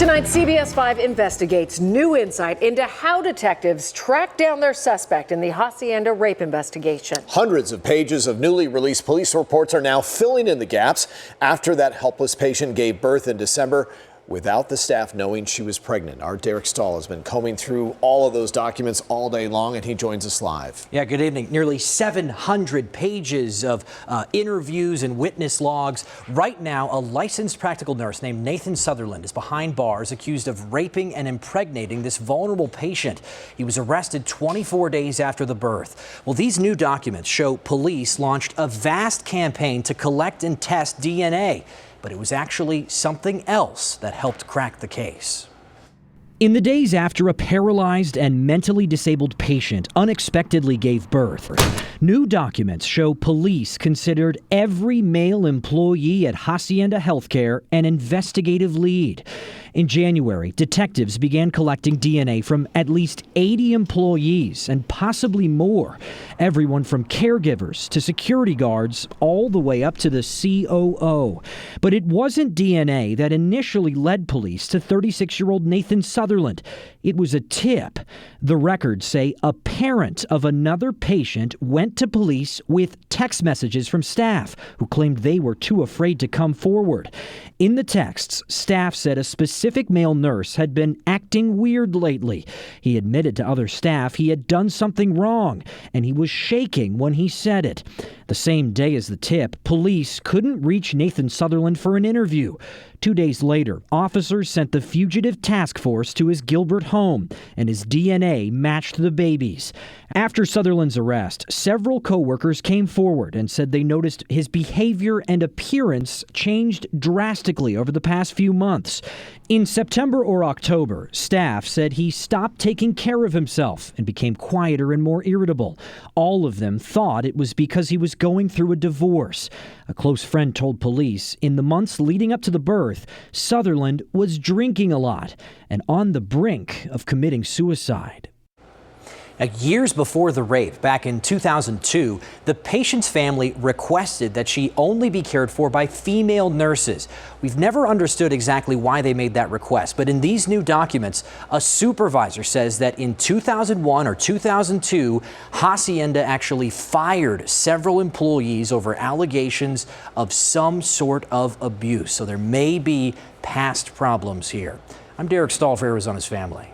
Tonight, CBS 5 investigates new insight into how detectives track down their suspect in the Hacienda rape investigation. Hundreds of pages of newly released police reports are now filling in the gaps after that helpless patient gave birth in December without the staff knowing she was pregnant. Our Derek Stahl has been combing through all of those documents all day long, and he joins us live. Yeah, good evening. Nearly 700 pages of interviews and witness logs. Right now, a licensed practical nurse named Nathan Sutherland is behind bars accused of raping and impregnating this vulnerable patient. He was arrested 24 days after the birth. Well, these new documents show police launched a vast campaign to collect and test DNA. But it was actually something else that helped crack the case. In the days after a paralyzed and mentally disabled patient unexpectedly gave birth, new documents show police considered every male employee at Hacienda Healthcare an investigative lead. In January, detectives began collecting DNA from at least 80 employees and possibly more. Everyone from caregivers to security guards all the way up to the COO. But it wasn't DNA that initially led police to 36-year-old Nathan Sutherland. It was a tip. The records say a parent of another patient went to police with text messages from staff who claimed they were too afraid to come forward. In the texts, staff said a specific male nurse had been acting weird lately. He admitted to other staff he had done something wrong, and he was shaking when he said it. The same day as the tip, police couldn't reach Nathan Sutherland for an interview. 2 days later, officers sent the fugitive task force to his Gilbert home, and his DNA matched the baby's. After Sutherland's arrest, several co-workers came forward and said they noticed his behavior and appearance changed drastically over the past few months. In September or October, staff said he stopped taking care of himself and became quieter and more irritable. All of them thought it was because he was going through a divorce. A close friend told police in the months leading up to the birth, Sutherland was drinking a lot and on the brink of committing suicide. Now, years before the rape, back in 2002, the patient's family requested that she only be cared for by female nurses. We've never understood exactly why they made that request, but in these new documents, a supervisor says that in 2001 or 2002, Hacienda actually fired several employees over allegations of some sort of abuse. So there may be past problems here. I'm Derek Stahl for Arizona's Family.